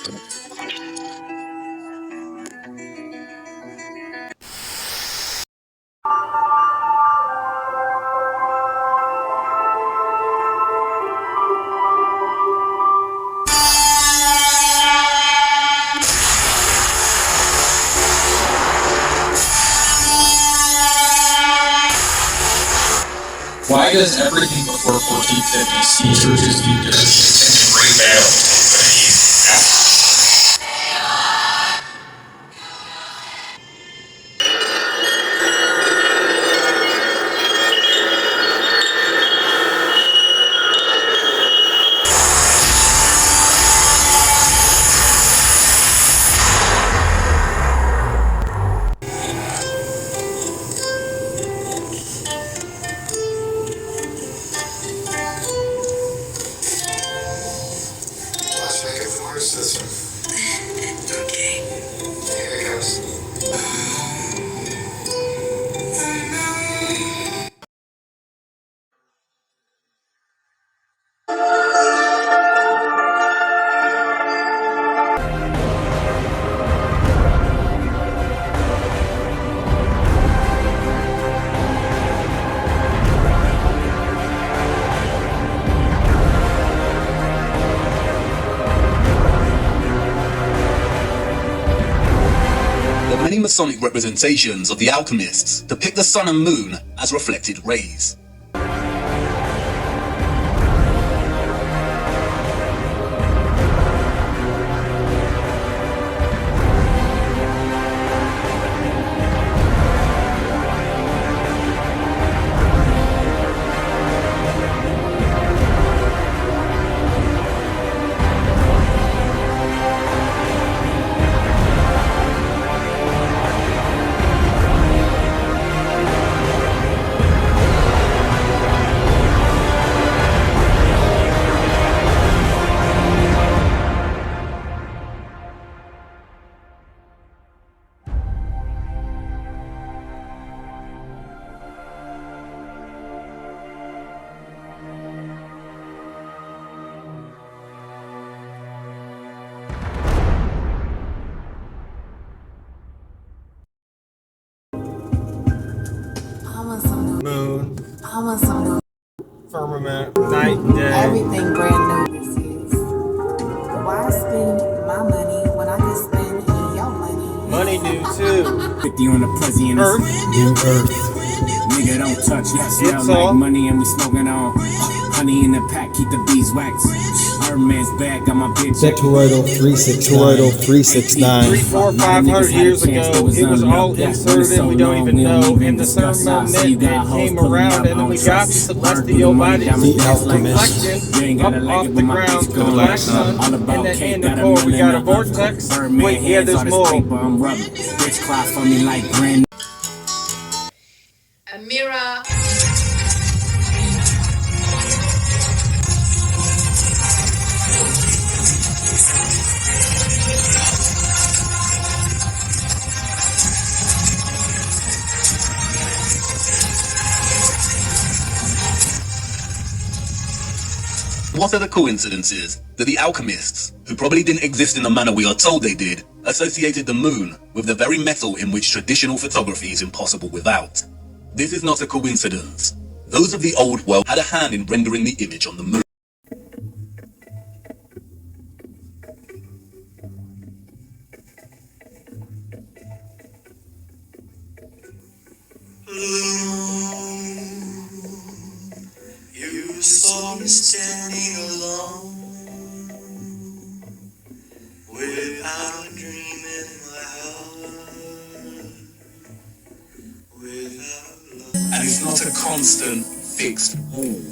Why does everything before 1450 Caesar just do dirty and break out when he's after? Let's make it force this one. Okay. Here it goes. The many Masonic representations of the alchemists depict the sun and moon as reflected rays. Moon, firmament, night and day. Everything brand new this is. Why spend my money when I can spend your money? Money new too. 50 on the president. Earth. New earth. Nigga don't touch it. Smell It's like all. money and we smoking on. Honey in the pack, keep the beeswax. Herman's bag, got my bitch. Toroidal 369. 300, 400, 500 years ago, it was all inserted and we don't even know. And the firmament came around and then we got celestial bodies reflecting up off the ground to the black sun. And then in the core we got a vortex. Wait, yeah, there's more. Bitch cry for me like grand. A mirror. What are the coincidences that the alchemists, who probably didn't exist in the manner we are told they did, associated the moon with the very metal in which traditional photography is impossible without? This is not a coincidence. Those of the old world had a hand in rendering the image on the moon. You saw me standing alone, without a dream in my heart, without love. And it's not a constant, fixed wall.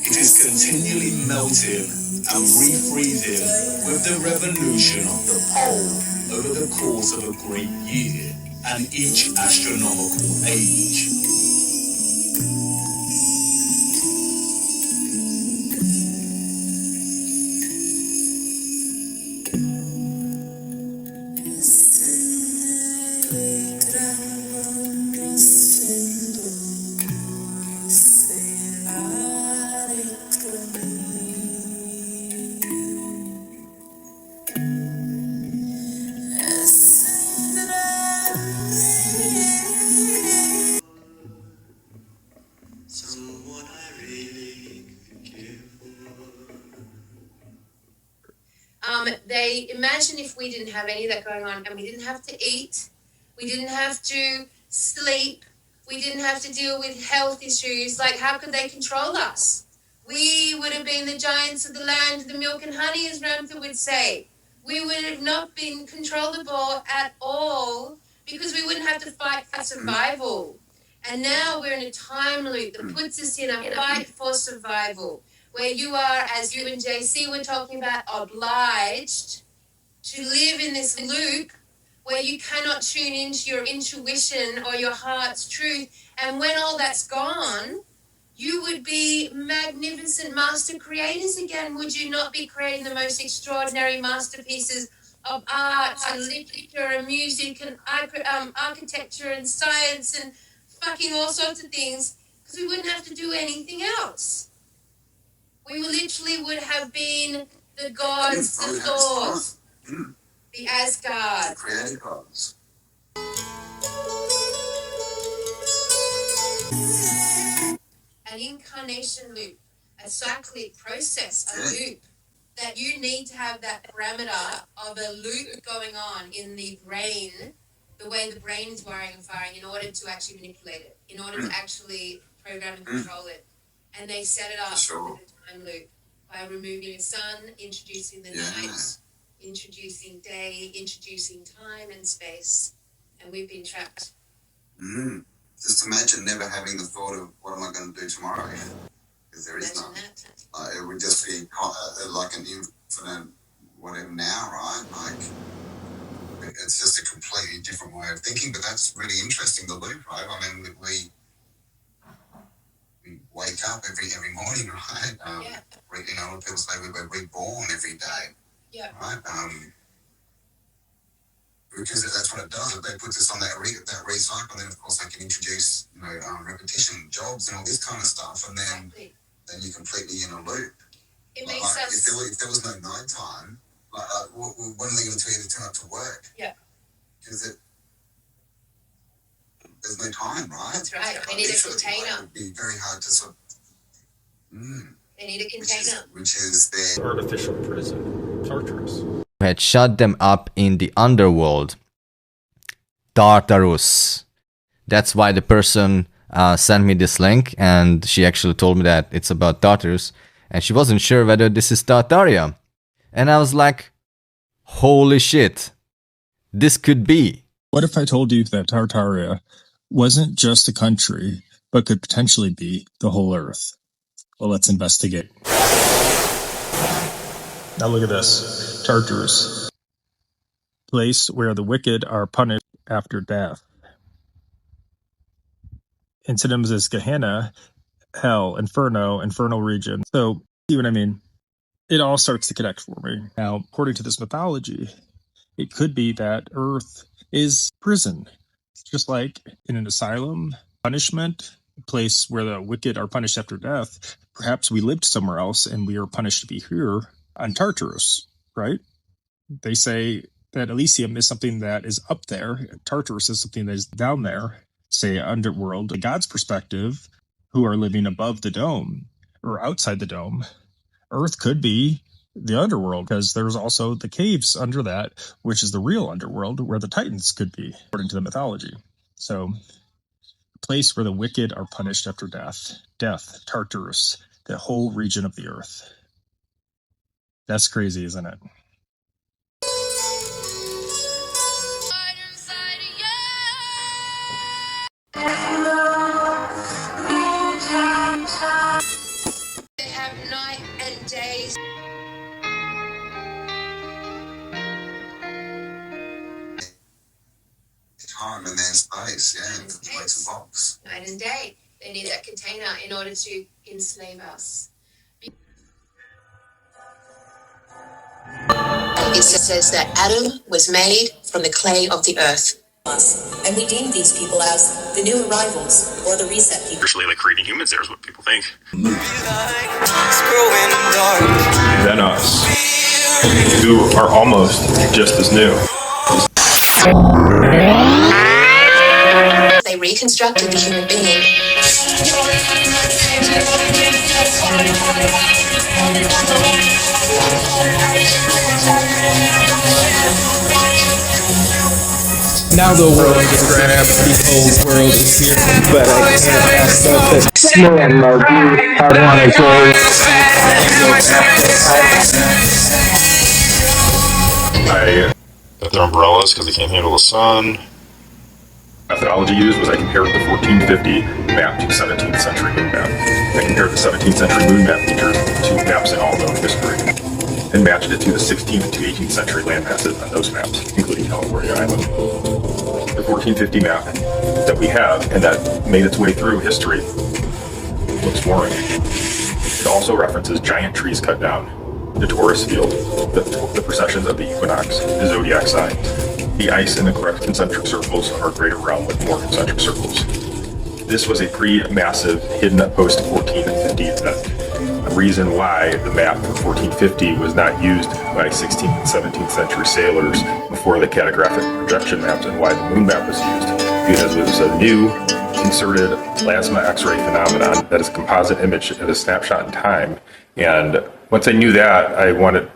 It is continually melting and refreezing with the revolution of the pole over the course of a great year and each astronomical age. if we didn't have any of that going on and we didn't have to eat, we didn't have to sleep, we didn't have to deal with health issues, like how could they control us? We would have been the giants of the land, the milk and honey, as Ramtha would say. We would have not been controllable at all because we wouldn't have to fight for survival. And now we're in a time loop that puts us in a fight for survival, where you are, as you and JC were talking about, obliged to live in this loop where you cannot tune into your intuition or your heart's truth. And when all that's gone, you would be magnificent master creators again. Would you not be creating the most extraordinary masterpieces of art and literature and music and architecture and science and fucking all sorts of things? Because we wouldn't have to do anything else. We literally would have been the gods, the Thors, the Asgard. Creative gods. An incarnation loop, a cyclic process, a loop, that you need to have that parameter of a loop going on in the brain, the way the brain is wiring and firing, in order to actually manipulate it, in order to actually program and control it. And they set it up with a time loop by removing the sun, introducing the night, introducing day, introducing time and space, and we've been trapped. Just imagine never having the thought of what am I going to do tomorrow, because there is none. It would just be like an infinite whatever now, right? Like it's just a completely different way of thinking. But that's really interesting, the loop, right? I mean, we wake up every morning, right? You know, people say we're reborn every day, right? Because that's what it does. They put us on that recycle, and then of course they can introduce, you know, repetition, jobs, and all this kind of stuff, and then you're completely in a loop. It makes sense. If there was no night time, when are they going to tell you to turn up to work? Yeah. Because there's no time, right? That's right. They need a container. It would be very hard to sort of. They need a container. Which is their Artificial prison. Torturous. Had shut them up in the underworld, Tartarus. That's why the person sent me this link, and she actually told me that it's about Tartarus, and she wasn't sure whether this is Tartaria. And I was like, holy shit, this could be. What if I told you that Tartaria wasn't just a country, but could potentially be the whole Earth? Well, let's investigate. Now look at this. Tartarus. Place where the wicked are punished after death. In synonyms is Gehenna, Hell, Inferno, Infernal region. So, see what I mean? It all starts to connect for me. Now, according to this mythology, it could be that Earth is prison. Just like in an asylum, punishment, a place where the wicked are punished after death. Perhaps we lived somewhere else and we are punished to be here on Tartarus, right? They say that Elysium is something that is up there. Tartarus is something that is down there, say underworld. God's perspective, who are living above the dome or outside the dome, Earth could be the underworld, because there's also the caves under that, which is the real underworld, where the Titans could be, according to the mythology. So, a place where the wicked are punished after death. Death, Tartarus, the whole region of the Earth. That's crazy, isn't it? They have night and days. time and their space, it makes a box. Night and day. They need that container in order to enslave us. It says that Adam was made from the clay of the earth. And we deem these people as the new arrivals or the reset people. Actually, like creating humans there is what people think. Than us, who are almost just as new. They reconstructed the human being. Now the world is grabbed, the whole world is here, but I can't have something. Got their umbrellas because they can't handle the sun. Methodology used was I compared the 1450 map to 17th century moon map. I compared the 17th century moon map features to maps in all known history, and matched it to the 16th to 18th century land masses on those maps, including California Island. The 1450 map that we have, and that made its way through history, looks boring. It also references giant trees cut down, the Taurus field, the processions of the equinox, the zodiac signs. The ice in the correct concentric circles are greater realm with more concentric circles. This was a pre-massive hidden post-1450 event. A reason why the map for 1450 was not used by 16th and 17th century sailors before the cartographic projection maps, and why the moon map was used, because it was a new inserted plasma X-ray phenomenon that is a composite image of a snapshot in time. And once I knew that, I wanted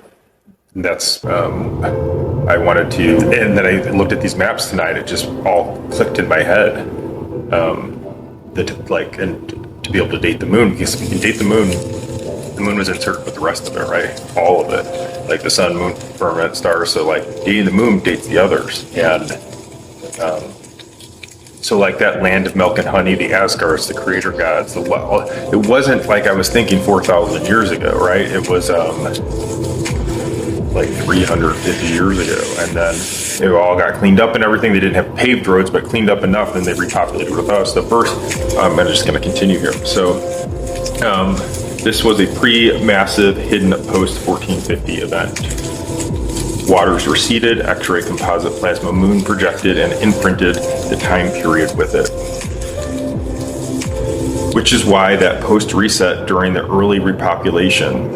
to, and then I looked at these maps tonight. It just all clicked in my head. And to be able to date the moon, because if you can date the moon was inserted with the rest of it, right? All of it, like the sun, moon, firmament, stars. So like dating the moon dates the others, and so like that land of milk and honey, the Asgards, the creator gods, it wasn't like I was thinking 4,000 years ago, right? It was like 350 years ago, and then it all got cleaned up and everything. They didn't have paved roads, but cleaned up enough, and they repopulated with us. The first, I'm just going to continue here. So this was a pre-massive hidden post-1450 event. Waters receded, X-ray composite plasma moon projected and imprinted the time period with it. Which is why that post-reset during the early repopulation,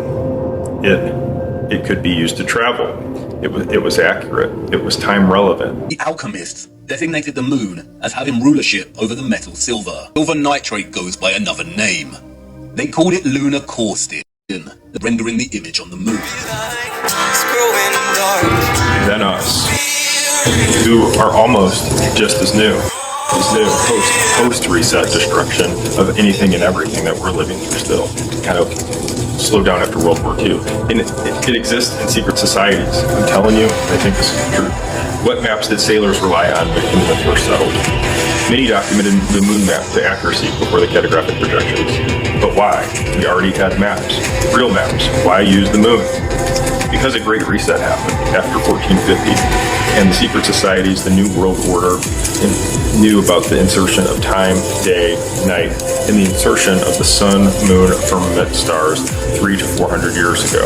it could be used to travel. It was accurate. It was time relevant. The alchemists designated the moon as having rulership over the metal silver. Silver nitrate goes by another name. They called it lunar caustic, rendering the image on the moon. Than us, who are almost just as new. Is the post-reset destruction of anything and everything that we're living through still. Kind of slow down after World War II. And it exists in secret societies. I'm telling you, I think this is true. What maps did sailors rely on when the first settled? Many documented the moon map to accuracy before the cartographic projections. But why? We already had maps, real maps. Why use the moon? Because a great reset happened after 1450, and the secret societies, the New World Order, knew about the insertion of time, day, night, and the insertion of the sun, moon, firmament, stars 300 to 400 years ago.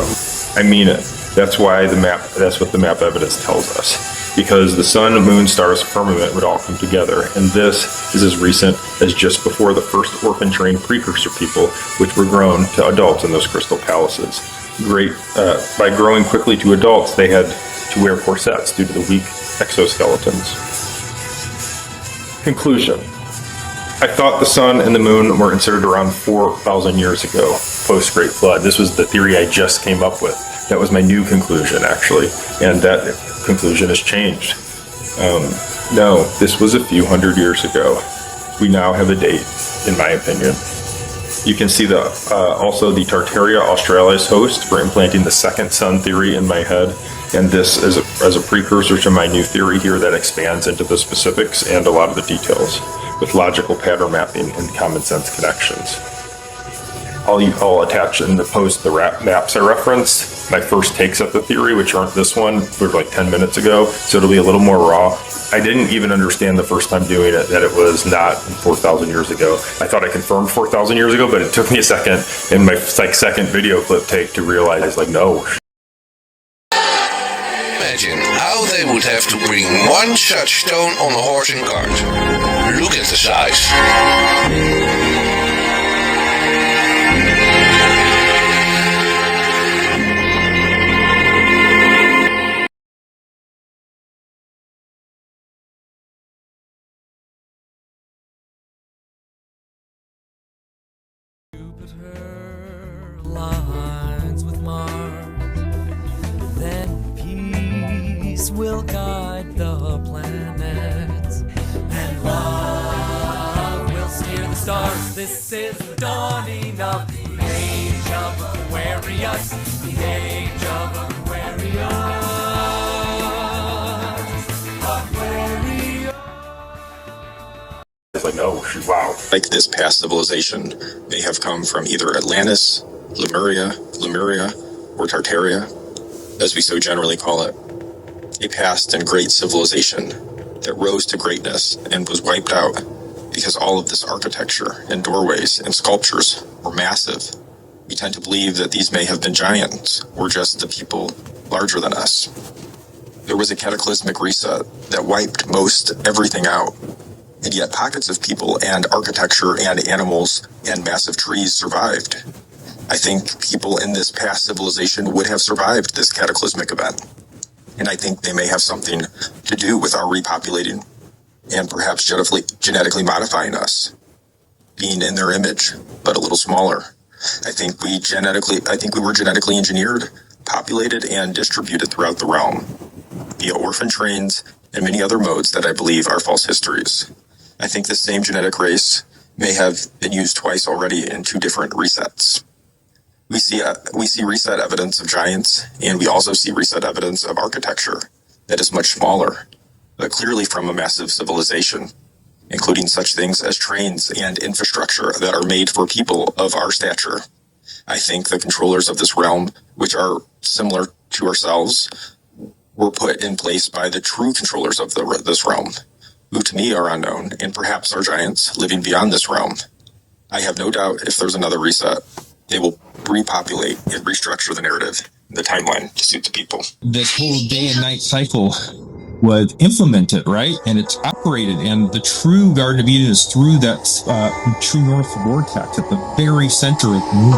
I mean it. That's why that's what the map evidence tells us. Because the sun, moon, stars, firmament would all come together, and this is as recent as just before the first orphan-trained precursor people, which were grown to adults in those crystal palaces. By growing quickly to adults, they had to wear corsets due to the weak exoskeletons. Conclusion. I thought the sun and the moon were inserted around 4,000 years ago, post-Great Flood. This was the theory I just came up with. That was my new conclusion, actually, and that conclusion has changed. No, this was a few hundred years ago. We now have a date, in my opinion. You can see also the Tartaria australis host for implanting the second sun theory in my head, and this as a precursor to my new theory here that expands into the specifics and a lot of the details with logical pattern mapping and common sense connections. I'll attach in the post the maps I referenced, my first takes at the theory, which aren't this one, they're like 10 minutes ago, so it'll be a little more raw. I didn't even understand the first time doing it that it was not 4,000 years ago. I thought I confirmed 4,000 years ago, but it took me a second in my second video clip take to realize, no. Imagine how they would have to bring one such stone on a horse and cart. Look at the size. Lines with Mars, then peace will guide the planets, and love will steer the stars. This is the dawning of the age of Aquarius, the age of Aquarius. It's like, oh, wow. Like this past civilization may have come from either Atlantis, Lemuria, or Tartaria, as we so generally call it. A past and great civilization that rose to greatness and was wiped out because all of this architecture and doorways and sculptures were massive. We tend to believe that these may have been giants or just the people larger than us. There was a cataclysmic reset that wiped most everything out, and yet pockets of people and architecture and animals and massive trees survived. I think people in this past civilization would have survived this cataclysmic event, and I think they may have something to do with our repopulating and perhaps genetically modifying us, being in their image, but a little smaller. I think we were genetically engineered, populated, and distributed throughout the realm via orphan trains and many other modes that I believe are false histories. I think the same genetic race may have been used twice already in two different resets. We see reset evidence of giants, and we also see reset evidence of architecture that is much smaller, but clearly from a massive civilization, including such things as trains and infrastructure that are made for people of our stature. I think the controllers of this realm, which are similar to ourselves, were put in place by the true controllers of this realm, who to me are unknown, and perhaps are giants living beyond this realm. I have no doubt if there's another reset, they will repopulate and restructure the narrative, the timeline to suit the people. This whole day and night cycle was implemented, right? And it's operated, and the true Garden of Eden is through that true north vortex at the very center of the moon.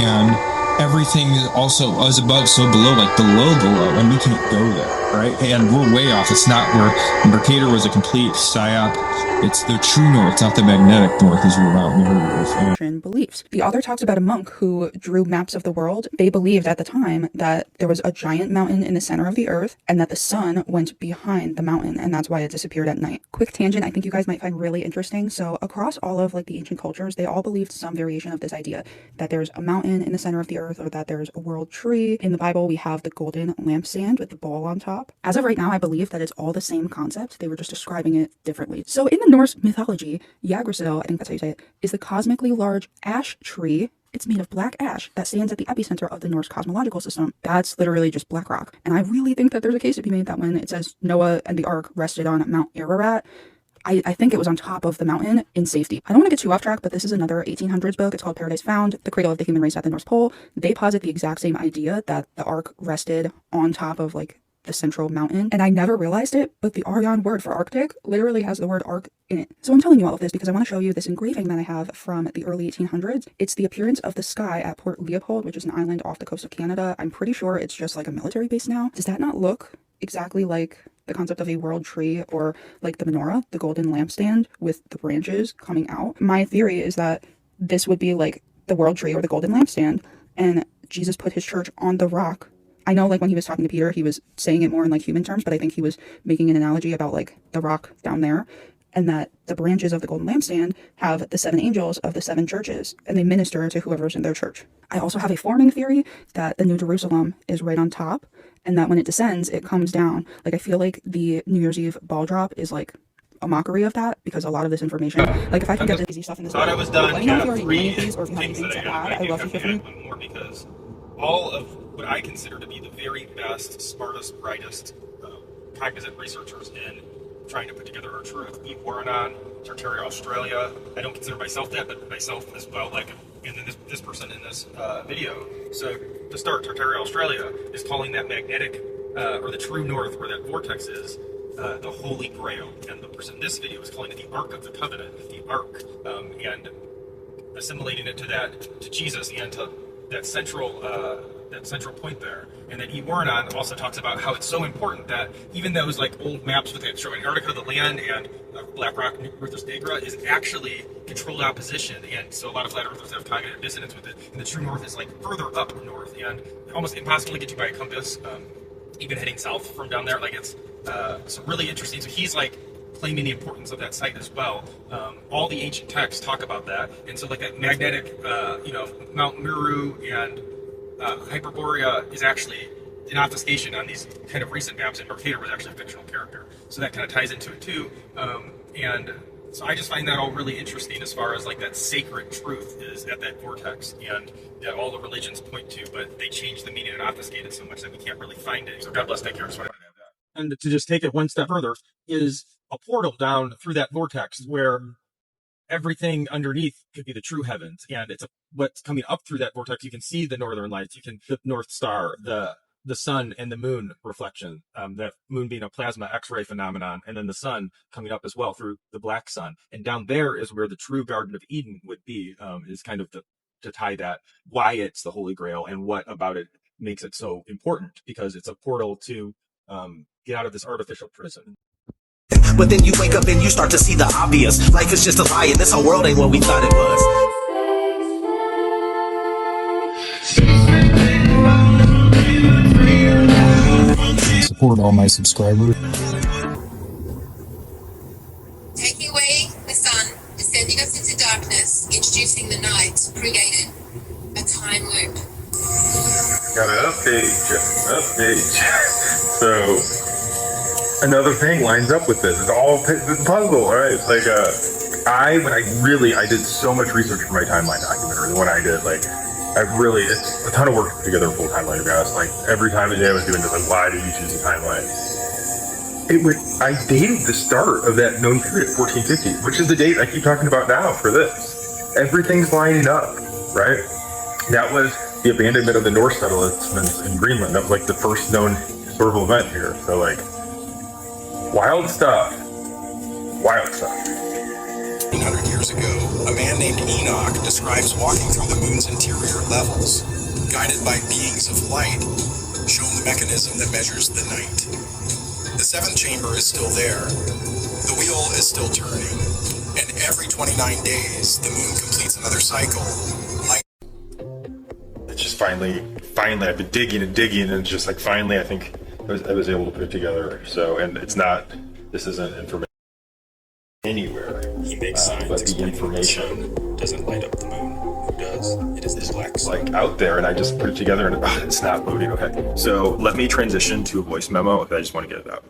And everything also is above, so below, like below, and we can't go there, right? And we're way off. It's not where Mercator was a complete psyop. It's the true north, not the magnetic north, as we're out near. Beliefs. The author talks about a monk who drew maps of the world. They believed at the time that there was a giant mountain in the center of the earth and that the sun went behind the mountain, and that's why it disappeared at night. Quick tangent I think you guys might find really interesting. So across all of like the ancient cultures, they all believed some variation of this idea that there's a mountain in the center of the earth, or that there's a world tree. In the Bible, we have the golden lampstand with the ball on top. As of right now, I believe that it's all the same concept. They were just describing it differently. So in the Norse mythology, Yggdrasil, I think that's how you say it, is the cosmically large ash tree. It's made of black ash that stands at the epicenter of the Norse cosmological system. That's literally just black rock. And I really think that there's a case to be made that when it says Noah and the Ark rested on Mount Ararat, I think it was on top of the mountain in safety. I don't want to get too off track, but this is another 1800s book. It's called Paradise Found, The Cradle of the Human Race at the North Pole. They posit the exact same idea that the Ark rested on top of like the central mountain. And I never realized it, but the Aryan word for Arctic literally has the word Ark in it. So I'm telling you all of this because I want to show you this engraving that I have from the early 1800s. It's the appearance of the sky at Port Leopold, which is an island off the coast of Canada. I'm pretty sure it's just like a military base now. Does that not look exactly like the concept of a world tree, or like the menorah, the golden lampstand with the branches coming out? My theory is that this would be like the world tree or the golden lampstand, and Jesus put his church on the rock. I know like when he was talking to Peter, he was saying it more in like human terms, but I think he was making an analogy about like the rock down there, and that the branches of the golden lampstand have the 7 angels of the 7 churches, and they minister to whoever's in their church. I also have a forming theory that the New Jerusalem is right on top, and that when it descends, it comes down. Like I feel like the New Year's Eve ball drop is like a mockery of that, because a lot of this information, like if I can get the easy stuff in this thought I was done. let me know if you already knew any of these, or if you have anything to add. I'd love to hear from you. More, because all of what I consider to be the very best, smartest, brightest, cognizant researchers in trying to put together our truth. We weren't on Tartaria, Australia. I don't consider myself that, but myself as well, like, and then this person in this video. So to start, Tartaria, Australia is calling that magnetic, or the true north, where that vortex is, the Holy Grail. And the person in this video is calling it the Ark of the Covenant, the Ark, and assimilating it to Jesus and to that central point there. And then Iwaranon also talks about how it's so important that even those like old maps with it showing Antarctica, the land, and Black Rock, Northwest Negra is actually controlled opposition, and so a lot of flat earthers have cognitive dissonance with it. And the true north is like further up north, and almost impossible to get to by a compass. even heading south from down there. Like it's so really interesting. So he's like claiming the importance of that site as well. All the ancient texts talk about that, and so like that magnetic, Mount Meru and Hyperborea is actually an obfuscation on these kind of recent maps, and Mercator was actually a fictional character, so that kind of ties into it too. And so I just find that all really interesting as far as like that sacred truth is at that vortex, and that all the religions point to, but they change the meaning and obfuscate it so much that we can't really find it. So God bless that character. And to just take it one step further is a portal down through that vortex where everything underneath could be the true heavens, and it's what's coming up through that vortex. You can see the northern lights, you can the North Star, the sun and the moon reflection, that moon being a plasma X-ray phenomenon, and then the sun coming up as well through the black sun. And down there is where the true Garden of Eden would be, is kind of to tie that, why it's the Holy Grail and what about it makes it so important, because it's a portal to get out of this artificial prison. But then you wake up and you start to see the obvious. Life is just a lie and this whole world ain't what we thought it was. Support all my subscribers. Taking away the sun, descending us into darkness, introducing the night, created a time loop. Got an update. So another thing lines up with this. It's all the puzzle, right? Like I did so much research for my timeline documentary. The one I did, it's a ton of work to put together a full timeline, to be honest. Like every time a day I was doing this, like, why did you choose a timeline? I dated the start of that known period, 1450, which is the date I keep talking about now for this. Everything's lining up, right? That was the abandonment of the Norse settlements in Greenland. That was like the first known historical event here. So like, wild stuff. 100 years ago, a man named Enoch describes walking through the moon's interior levels, guided by beings of light, shown the mechanism that measures the night. The seventh chamber is still there, the wheel is still turning, and every 29 days, the moon completes another cycle. It's just finally, I've been digging, and it's just like finally, I think I was able to put it together. So, and this isn't information anywhere. He makes signs, but the information doesn't light up the moon. Who does? It is the black sun. Like out there, and I just put it together, and it's not loading. Okay, so let me transition to a voice memo. I just want to get it out.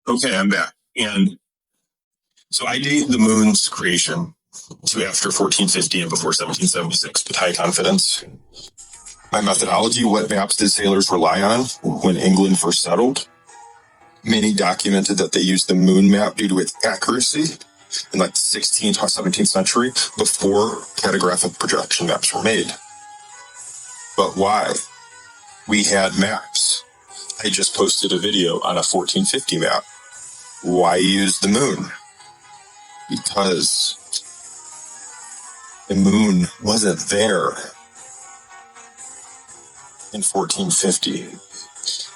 Okay, I'm back. And so I date the moon's creation to after 1450 and before 1776 with high confidence. My methodology: what maps did sailors rely on when England first settled? Many documented that they used the moon map due to its accuracy in like the 16th or 17th century, before cartographic projection maps were made. But why? We had maps. I just posted a video on a 1450 map. Why use the moon? Because the moon wasn't there in 1450.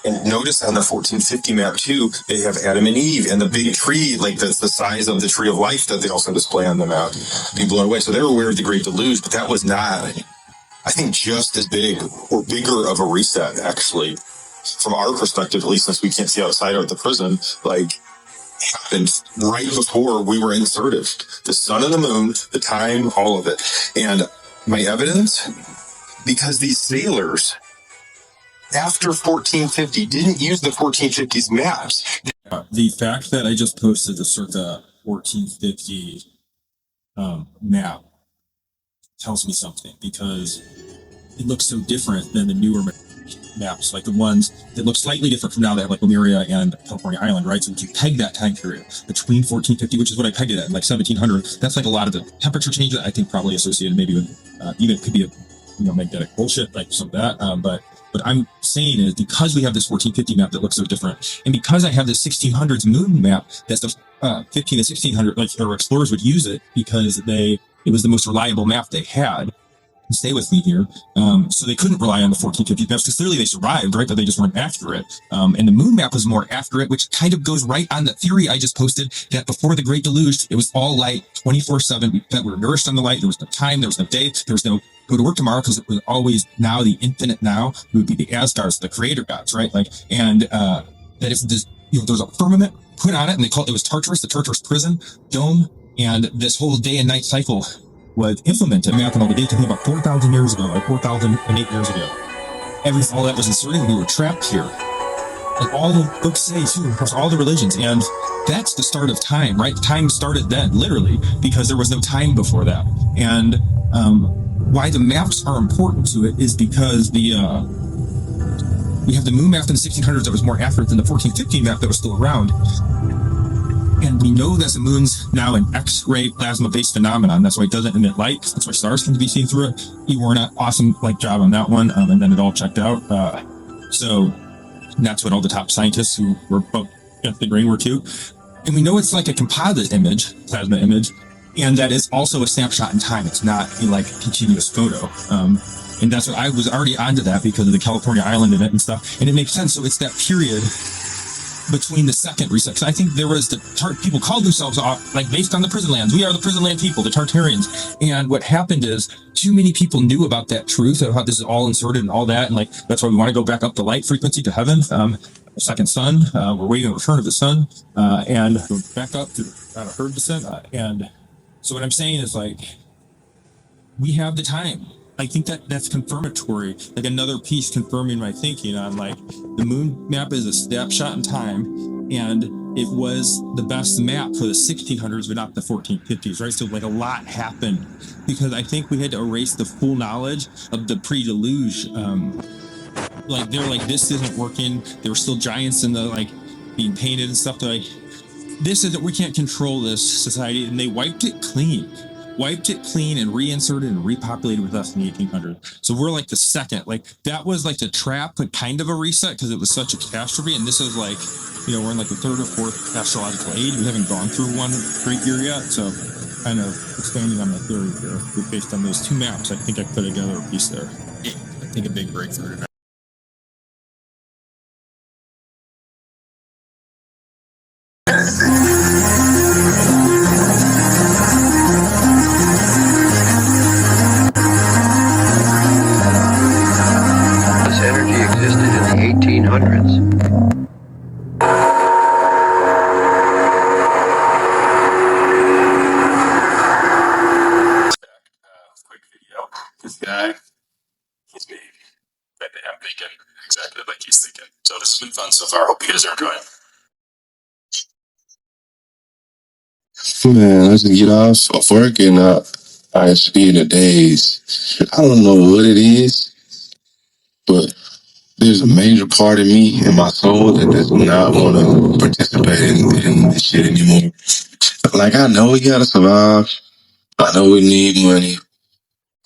And notice on the 1450 map too, they have Adam and Eve and the big tree, like that's the size of the tree of life that they also display on the map, being blown away. So they were aware of the Great Deluge, but that was not, I think, just as big or bigger of a reset, actually. From our perspective, at least, since we can't see outside of the prison, like, happened right before we were inserted. The sun and the moon, the time, all of it. And my evidence? Because these sailors, after 1450, didn't use the 1450s maps. The fact that I just posted the circa 1450 map tells me something, because it looks so different than the newer maps, like the ones that look slightly different from now that have like Lemuria and California Island, right? So if you peg that time period between 1450, which is what I pegged it at, like 1700, that's like a lot of the temperature change that I think probably associated maybe with, even it could be a, magnetic bullshit, like some of that. But I'm saying is, because we have this 1450 map that looks so different, and because I have this 1600s moon map that's the 15 to 1600, like our explorers would use it because it was the most reliable map they had. stay with me here. So they couldn't rely on the 1450 maps because clearly they survived, right? But they just weren't accurate. And the moon map was more accurate, which kind of goes right on the theory I just posted that before the Great Deluge, it was all light 24/7. We were nourished on the light. There was no time. There was no day. There was no go to work tomorrow because it was always now, the infinite now. It would be the Asgards, the creator gods, right? Like, and that if this, there's a firmament put on it, and they call it was Tartarus, the Tartarus prison dome, and this whole day and night cycle was implemented. Math and all the data about 4,000 years ago, or 4,008 years ago. All that was inserted. We were trapped here. And all the books say too, across all the religions, and that's the start of time, right? Time started then, literally, because there was no time before that. And why the maps are important to it is because we have the moon map in the 1600s that was more accurate than the 1415 map that was still around. And we know that the moon's now an X-ray plasma-based phenomenon. That's why it doesn't emit light. That's why stars can be seen through it. You were an awesome job on that one, and then it all checked out. So that's what all the top scientists who were both against the grain were too. And we know it's like a composite image, plasma image, and that is also a snapshot in time. It's not a continuous photo. And that's what I was already onto that because of the California island event and stuff. And it makes sense. So it's that period between the second reset. Because I think there was people called themselves off, based on the prison lands. We are the prison land people, the Tartarians. And what happened is too many people knew about that truth of how this is all inserted and all that. And that's why we want to go back up the light frequency to heaven. Second sun, we're waiting on the return of the sun, and go back up to herd descent. And so what I'm saying is we have the time. I think that's confirmatory, another piece confirming my thinking on the moon map is a snapshot in time, and it was the best map for the 1600s, but not the 1450s, right? So a lot happened because I think we had to erase the full knowledge of the pre-deluge. They're this isn't working. There were still giants in the being painted and stuff. This isn't. We can't control this society, and they wiped it clean and reinserted and repopulated with us in the 1800s. So we're the second. That was the trap, but kind of a reset because it was such a catastrophe. And this is we're in the third or fourth astrological age. We haven't gone through one great year yet. So kind of expanding on my theory here based on those two maps. I think I put together a piece there. I think a big breakthrough. This energy existed in the 1800s. Quick video. This guy, he's me. I'm thinking exactly like he's thinking. So this has been fun so far. Hope you guys are enjoying. Man, I just get off work and I spend a daze. I don't know what it is, but there's a major part of me in my soul that does not want to participate in this shit anymore. I know we gotta survive. I know we need money.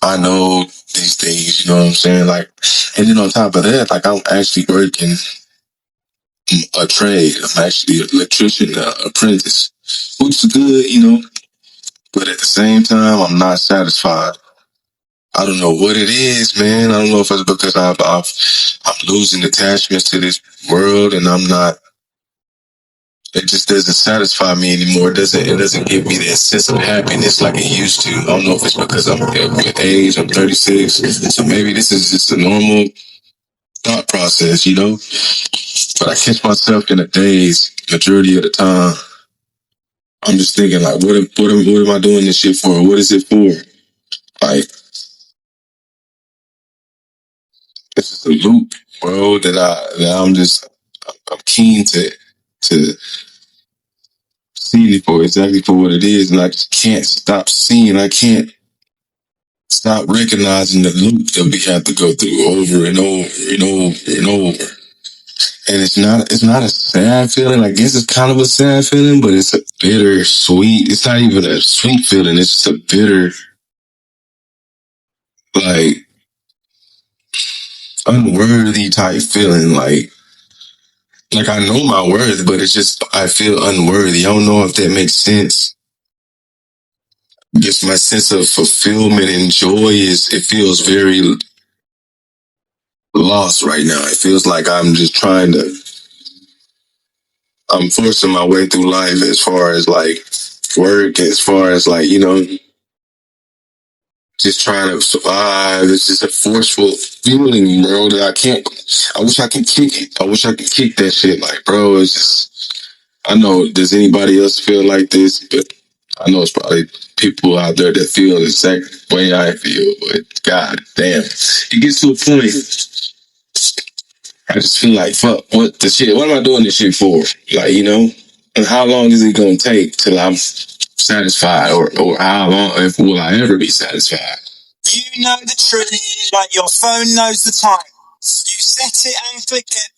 I know these things, you know what I'm saying? And then on top of that, I'm actually working a trade. I'm actually an electrician apprentice, which is good, but at the same time, I'm not satisfied. I don't know what it is, man. I don't know if it's because I'm losing attachments to this world, and I'm not. It just doesn't satisfy me anymore. It doesn't give me that sense of happiness like it used to. I don't know if it's because I'm with age. I'm 36, so maybe this is just a normal thought process, But I catch myself in a daze majority of the time. I'm just thinking what am I doing this shit for? What is it for? It's just a loop, bro. I'm keen to see it for exactly for what it is, and I just can't stop seeing. I can't stop recognizing the loop that we have to go through over and over and over and over. And it's not a sad feeling. I guess it's kind of a sad feeling, but it's a bitter sweet. It's not even a sweet feeling. It's just a bitter, unworthy type feeling. I know my worth, but it's just I feel unworthy. I don't know if that makes sense. just my sense of fulfillment and joy it feels very lost right now. It feels like I'm just I'm forcing my way through life as far as like work, as far as like, just trying to survive. It's just a forceful feeling, bro, that I wish I could kick it. I wish I could kick that shit. Like, bro, it's just, I know, does anybody else feel like this? But I know it's probably people out there that feel the exact way I feel, but god damn. It gets to a point, I just feel like, fuck, what am I doing this shit for? Like, and how long is it gonna take till I'm satisfied, or how long, if will I ever be satisfied? You know the truth, like your phone knows the time. You set it and click it.